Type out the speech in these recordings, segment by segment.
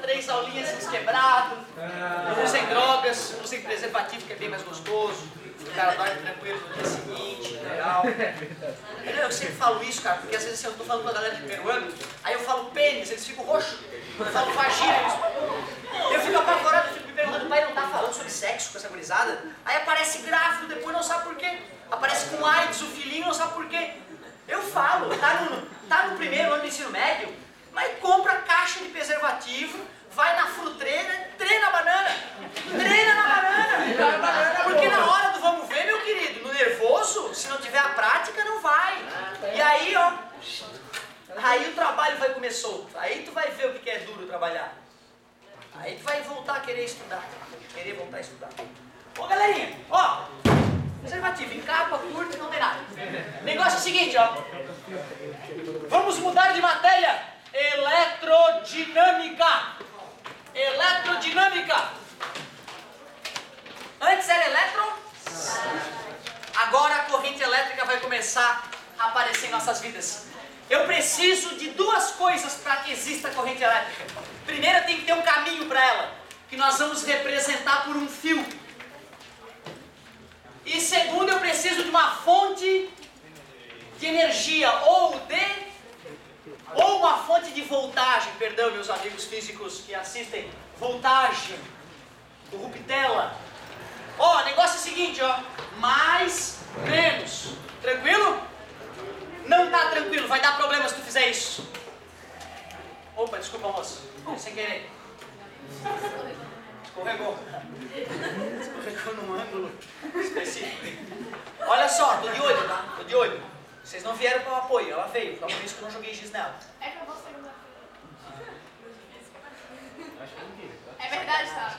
3 aulinhas uns quebrados, não usem drogas, usem preservativo que é bem mais gostoso, o cara dorme tranquilo no dia seguinte, legal. Eu sempre falo isso, cara, porque às vezes eu tô falando com a galera de primeiro ano, aí eu falo pênis, eles ficam roxos, eu falo vagina, eu fico apavorado, eu fico me perguntando, o pai não tá falando sobre sexo com essa gurizada? Aí aparece grávido, depois não sabe por quê, aparece com AIDS, o filhinho não sabe por quê. Eu falo, tá no primeiro ano do ensino médio, mas compra caixa de preservativo, vai na frutreira, treina a banana. Treina na banana. Porque na hora do vamos ver, meu querido, no nervoso, se não tiver a prática, não vai. E aí, ó, aí o trabalho vai comer solto. Aí tu vai ver o que é duro trabalhar. Aí tu vai voltar a querer estudar. Querer voltar a estudar. Ô, galerinha, ó. Preservativo, encapa, curto, não tem nada. O negócio é o seguinte, ó. Vamos mudar de matéria. Eletrodinâmica. Eletrodinâmica. Antes era eletro? Agora a corrente elétrica vai começar a aparecer em nossas vidas. Eu preciso de 2 coisas para que exista a corrente elétrica. Primeiro, tem que ter um caminho para ela, que nós vamos representar por um fio. E segundo, eu preciso de uma fonte de energia, ou uma fonte de voltagem, perdão meus amigos físicos que assistem, voltagem, corruptela. Ó, o negócio é o seguinte, ó, mais, menos, tranquilo? Não tá tranquilo, vai dar problema se tu fizer isso. Opa, desculpa moça, sem querer. Escorregou. Escorregou num ângulo específico. Olha só, tô de olho, tá? Tô de olho. Vocês não vieram para o apoio, ela veio. Então por isso que eu não joguei giz nela. É pra você, é verdade, tá?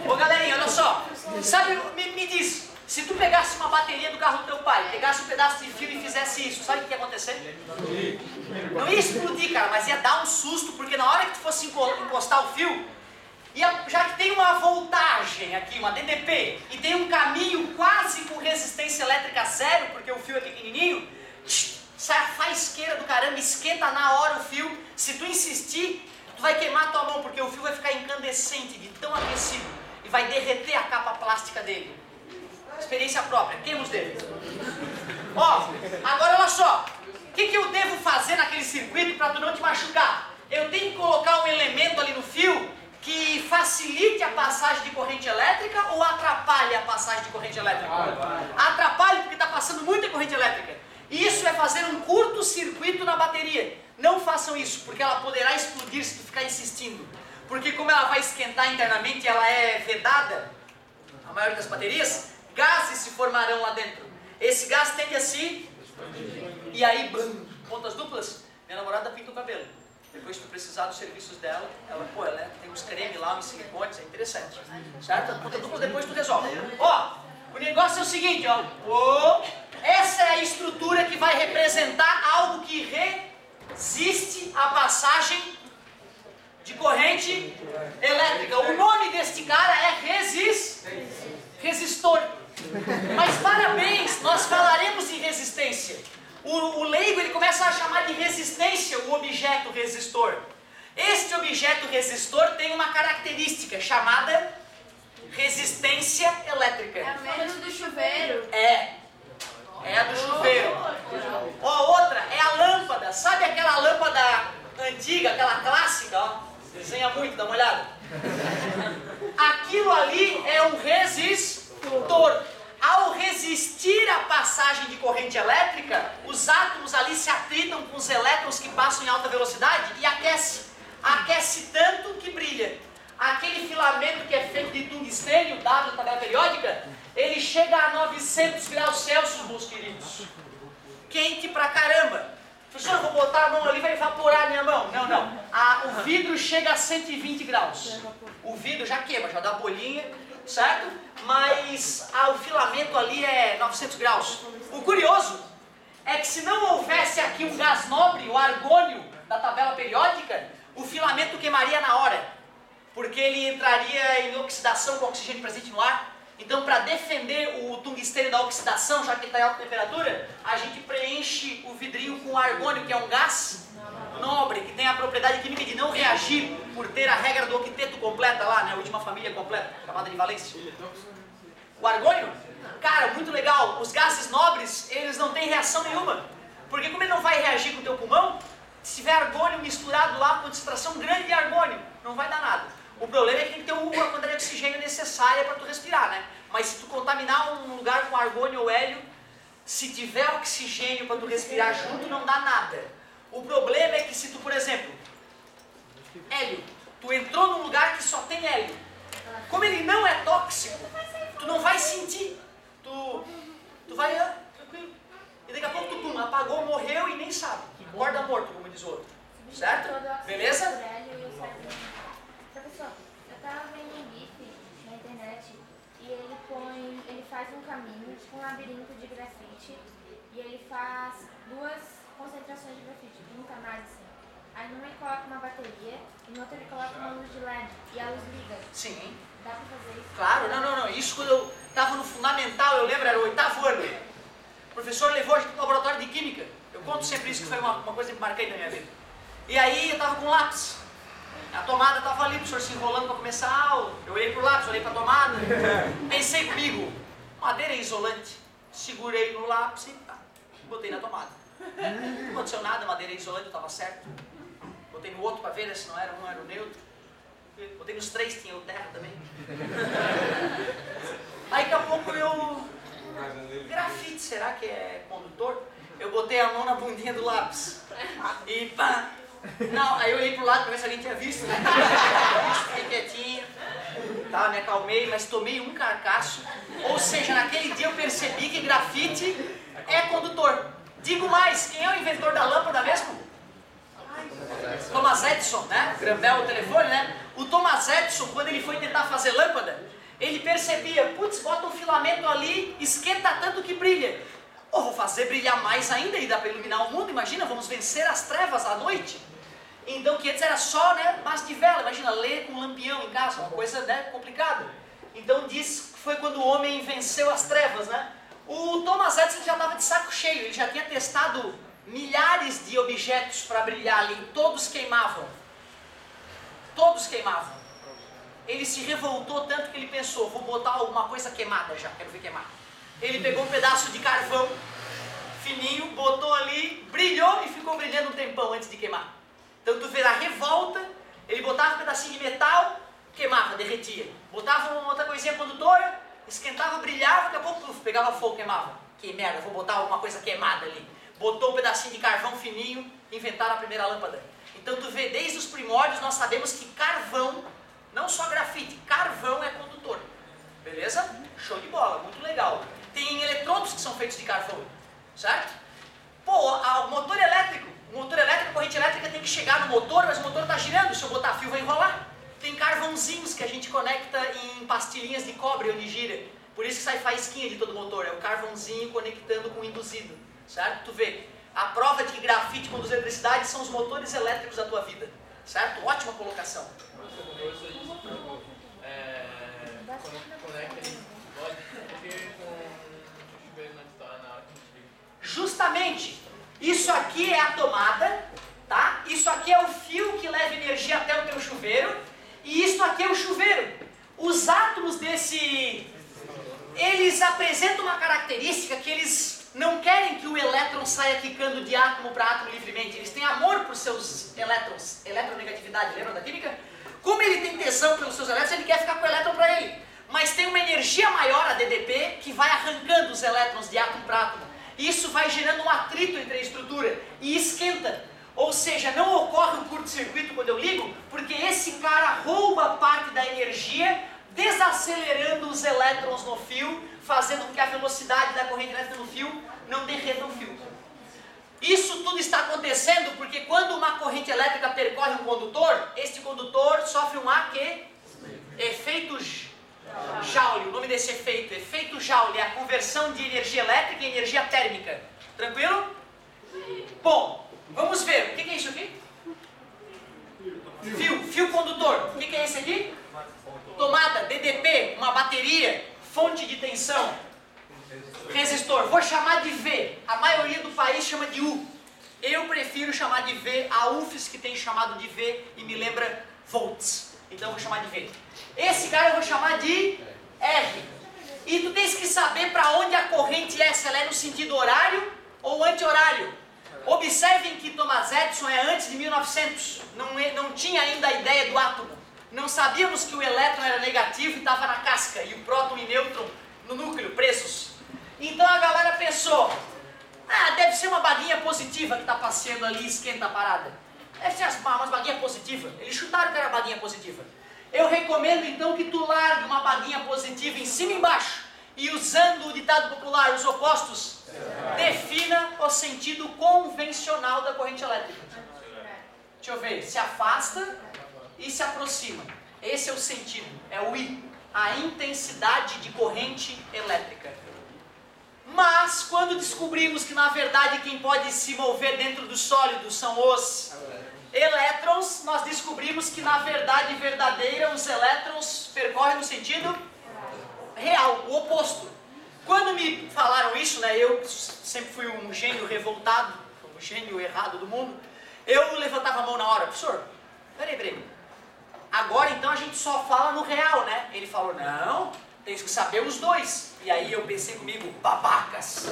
Ô galerinha, olha só. Sabe, me diz, se tu pegasse uma bateria do carro do teu pai, pegasse um pedaço de fio e fizesse isso, sabe o que ia acontecer? Não ia explodir, cara, mas ia dar um susto, porque na hora que tu fosse encostar o fio, já que tem uma voltagem aqui, uma DDP, e tem um caminho quase com resistência elétrica zero, porque o fio é pequenininho, sai a faisqueira do caramba, esquenta na hora o fio. Se tu insistir, tu vai queimar tua mão, porque o fio vai ficar incandescente de tão aquecido e vai derreter a capa plástica dele. Experiência própria, queima os dedos. Ó, agora olha só, o que eu devo fazer naquele circuito para tu não te machucar? Eu tenho que colocar um elemento ali no fio que facilite a passagem de corrente elétrica ou atrapalhe a passagem de corrente elétrica? Atrapalhe porque está passando muita corrente elétrica. Isso é fazer um curto-circuito na bateria. Não façam isso, porque ela poderá explodir se tu ficar insistindo. Porque como ela vai esquentar internamente e ela é vedada, a maioria das baterias, gases se formarão lá dentro. Esse gás tende a se... E aí, bum, pontas duplas, minha namorada pinta o cabelo. Depois que tu precisar dos serviços dela, ela tem uns creme lá, uns silicones, é interessante. Certo? A ponta dupla depois tu resolve. Ó, o negócio é o seguinte, ó. Essa é a estrutura que vai representar algo que resiste à passagem de corrente elétrica. O nome deste cara é resistor. Mas parabéns, nós falaremos em resistência. O leigo ele começa a chamar de resistência o objeto resistor. Este objeto resistor tem uma característica chamada resistência elétrica. É a mesma do chuveiro. É a do chuveiro. Ó, outra é a lâmpada. Sabe aquela lâmpada antiga, aquela clássica? Ó, desenha muito, dá uma olhada. Aquilo ali é um resistor. Ao resistir à passagem de corrente elétrica, os átomos ali se atritam com os elétrons que passam em alta velocidade e aquece. Aquece tanto que brilha. Aquele filamento que é feito de tungstênio, dado na tabela periódica, ele chega a 900 graus Celsius, meus queridos. Quente pra caramba. Professor, eu vou botar a mão ali, vai evaporar a minha mão. Não. O vidro chega a 120 graus. O vidro já queima, já dá bolinha, certo? Mas o filamento ali é 900 graus. O curioso é que se não houvesse aqui um gás nobre, o argônio da tabela periódica, o filamento queimaria na hora, porque ele entraria em oxidação com o oxigênio presente no ar. Então, para defender o tungstênio da oxidação, já que ele está em alta temperatura, a gente preenche o vidrinho com argônio, que é um gás nobre, que tem a propriedade química de não reagir por ter a regra do octeto completa lá, né? A última família completa, camada de valência. O argônio, cara, muito legal. Os gases nobres, eles não têm reação nenhuma. Porque como ele não vai reagir com o teu pulmão, se tiver argônio misturado lá, concentração grande de argônio, não vai dar nada. O problema é que tem que ter a quantidade de oxigênio necessária para tu respirar, né? Mas se tu contaminar um lugar com argônio ou hélio, se tiver oxigênio para tu respirar junto, não dá nada. O problema é que se tu, por exemplo, hélio, tu entrou num lugar que só tem hélio. Como ele não é tóxico, tu não vai sentir. Tu vai, tranquilo. E daqui a pouco tu, pum, apagou, morreu e nem sabe. Acorda morto, como diz o outro. Certo? Beleza? Professor, eu estava vendo um GIF na internet e ele faz um caminho, tipo um labirinto de grafite, e ele faz 2 concentrações de grafite, junta mais assim. Aí numa ele coloca uma bateria e no outro ele coloca uma luz de LED e a luz liga. Sim. Dá pra fazer isso? Claro, não. Isso quando eu estava no fundamental, eu lembro, era o 8º ano. O professor levou a gente para o laboratório de química. Eu conto sempre isso, que foi uma coisa marcante na minha vida. E aí eu estava com lápis. A tomada estava ali, o professor se enrolando para começar a aula. Eu olhei para o lápis, olhei para a tomada. Pensei comigo, madeira é isolante. Segurei no lápis e botei na tomada. Não aconteceu nada, madeira é isolante, estava certo. Botei no outro para ver, né, se não era um, era o neutro. Botei nos 3, tinha o terra também. Aí daqui a pouco eu... Grafite, será que é condutor? Eu botei a mão na bundinha do lápis. E pá! Não, aí eu olhei pro lado para ver se alguém tinha visto. Fiquei quietinho. Tá, me acalmei, mas tomei um carcaço. Ou seja, naquele dia eu percebi que grafite é condutor. Digo mais, quem é o inventor da lâmpada mesmo? Thomas Edison, né? Grambel, o telefone, né? O Thomas Edison, quando ele foi tentar fazer lâmpada, ele percebia, putz, bota um filamento ali, esquenta tanto que brilha. Ou vou fazer brilhar mais ainda e dá para iluminar o mundo, imagina, vamos vencer as trevas à noite. Então, que antes era só, né, massa de vela, imagina, ler com um lampião em casa, uma coisa, né, complicada. Então diz que foi quando o homem venceu as trevas, né? O Thomas Edison já estava de saco cheio, ele já tinha testado milhares de objetos para brilhar ali, todos queimavam. Todos queimavam. Ele se revoltou tanto que ele pensou, vou botar alguma coisa queimada já, quero ver queimar. Ele pegou um pedaço de carvão fininho, botou ali, brilhou e ficou brilhando um tempão antes de queimar. Então tu vê a revolta, ele botava um pedacinho de metal, queimava, derretia. Botava uma outra coisinha condutora, esquentava, brilhava, daqui a pouco pegava fogo, queimava. Que merda, vou botar alguma coisa queimada ali. Botou um pedacinho de carvão fininho, inventaram a primeira lâmpada. Então tu vê, desde os primórdios nós sabemos que carvão, não só grafite, carvão é condutor. Beleza? Show de bola, muito legal. Tem eletrodos que são feitos de carvão, certo? Pô, o motor elétrico, a corrente elétrica tem que chegar no motor, mas o motor está girando, se eu botar fio vai enrolar. Tem carvãozinhos que a gente conecta em pastilhinhas de cobre onde gira. Por isso que sai faísquinha de todo o motor, é o carvãozinho conectando com o induzido, certo? Tu vê, a prova de que grafite conduz eletricidade são os motores elétricos da tua vida, certo? Ótima colocação. Justamente, isso aqui é a tomada, tá? Isso aqui é o fio que leva energia até o teu chuveiro, e isso aqui é o chuveiro. Os átomos eles apresentam uma característica que eles não querem que o elétron saia quicando de átomo para átomo livremente. Eles têm amor por seus elétrons, eletronegatividade, lembra da química? Como ele tem tesão pelos seus elétrons, ele quer ficar com o elétron para ele. Mas tem uma energia maior, a DDP, que vai arrancando os elétrons de átomo para átomo. Isso vai gerando um atrito entre a estrutura e esquenta. Ou seja, não ocorre um curto-circuito quando eu ligo, porque esse cara rouba parte da energia, desacelerando os elétrons no fio, fazendo com que a velocidade da corrente elétrica no fio não derreta o fio. Isso tudo está acontecendo porque quando uma corrente elétrica percorre um condutor, este condutor sofre um efeito Joule. O nome desse efeito Joule, é a conversão de energia elétrica em energia térmica. Tranquilo? Bom, vamos ver. O que é isso aqui? Fio condutor. O que é esse aqui? Tomada, DDP, uma bateria, fonte de tensão, resistor. Vou chamar de V. A maioria do país chama de U. Eu prefiro chamar de V, a UFSC que tem chamado de V e me lembra volts. Então eu vou chamar de V. Esse cara eu vou chamar de R. E tu tens que saber para onde a corrente é, se ela é no sentido horário ou anti-horário. Observem que Thomas Edison é antes de 1900. Não tinha ainda a ideia do átomo. Não sabíamos que o elétron era negativo e estava na casca, e o próton e nêutron no núcleo, presos. Então a galera pensou, deve ser uma baguinha positiva que está passeando ali e esquenta a parada. Deve ser umas baguinhas positivas. Eles chutaram que era baguinha positiva. Eu recomendo então que tu largue uma baguinha positiva em cima e embaixo, e usando o ditado popular, os opostos, defina o sentido convencional da corrente elétrica. Deixa eu ver, se afasta e se aproxima. Esse é o sentido, é o I, a intensidade de corrente elétrica. Mas quando descobrimos que na verdade quem pode se mover dentro do sólido são os elétrons, nós descobrimos que na verdade verdadeira os elétrons percorrem no sentido real, o oposto. Quando me falaram isso, né, eu sempre fui um gênio revoltado, um gênio errado do mundo, eu levantava a mão na hora, professor, peraí, agora então a gente só fala no real, né? Ele falou, não, tem que saber os dois. E aí eu pensei comigo, babacas.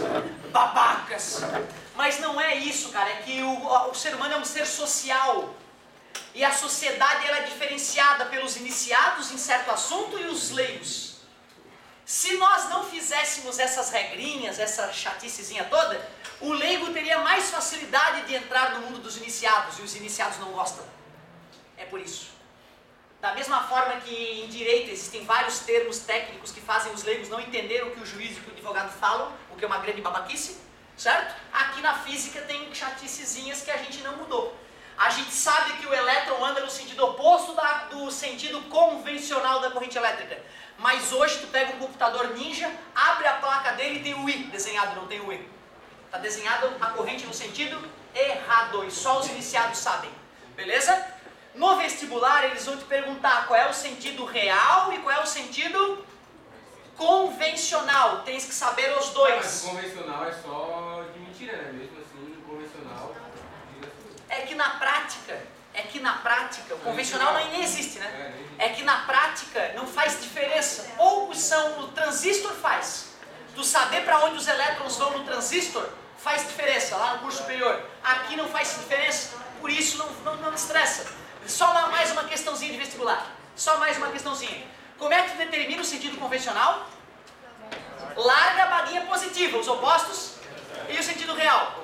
Mas não é isso, cara, é que o ser humano é um ser social. E a sociedade ela é diferenciada pelos iniciados em certo assunto e os leigos. Se nós não fizéssemos essas regrinhas, essa chaticezinha toda, o leigo teria mais facilidade de entrar no mundo dos iniciados, e os iniciados não gostam. É por isso. Da mesma forma que em direito existem vários termos técnicos que fazem os leigos não entenderem o que o juiz e o que o advogado falam, o que é uma grande babaquice, certo? Aqui na física tem chaticezinhas que a gente não mudou. A gente sabe que o elétron anda no sentido oposto do sentido convencional da corrente elétrica. Mas hoje tu pega um computador ninja, abre a placa dele e tem o I desenhado, não tem o E. Está desenhado a corrente no sentido errado, e só os iniciados sabem. Beleza? No vestibular eles vão te perguntar qual é o sentido real e qual é o sentido convencional. Tens que saber os dois. Mas o convencional é só de mentira, né? Mesmo assim, o convencional... É que na prática, o convencional nem existe, né? É que na prática não faz diferença. Poucos são, o transistor faz. Tu saber para onde os elétrons vão no transistor faz diferença, lá no curso superior. Aqui não faz diferença, por isso não estressa. Só mais uma questãozinha de vestibular. Só mais uma questãozinha. Como é que tu determina o sentido convencional? Larga a baguinha positiva, os opostos, e o sentido real.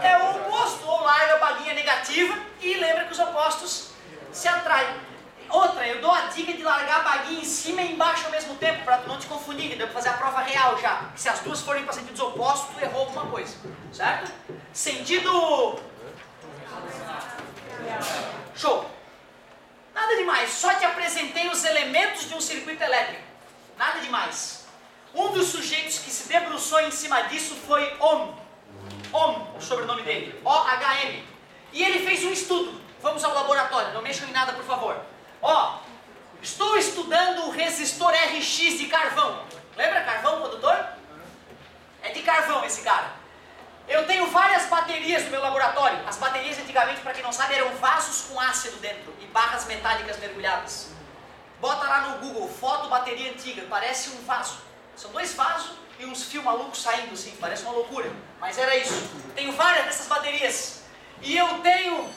É o oposto, ou larga a baguinha negativa e lembra que os opostos se atraem. Outra, eu dou a dica de largar a baguinha em cima e embaixo ao mesmo tempo, para tu não te confundir, que deu para fazer a prova real já. Se as duas forem para sentidos opostos, tu errou alguma coisa, certo? Sentido... Show! Nada demais, só te apresentei os elementos de um circuito elétrico. Nada demais. Um dos sujeitos que se debruçou em cima disso foi Ohm, o sobrenome dele, O-H-M. E ele fez um estudo. Vamos ao laboratório, não mexam em nada, por favor. Estou estudando o resistor RX de carvão. Lembra carvão, condutor? É de carvão esse cara. Eu tenho várias baterias no meu laboratório. As baterias antigamente, para quem não sabe, eram vasos com ácido dentro e barras metálicas mergulhadas. Bota lá no Google, foto bateria antiga, parece um vaso. São dois vasos e uns fios malucos saindo assim, parece uma loucura. Mas era isso. Tenho várias dessas baterias. E eu tenho...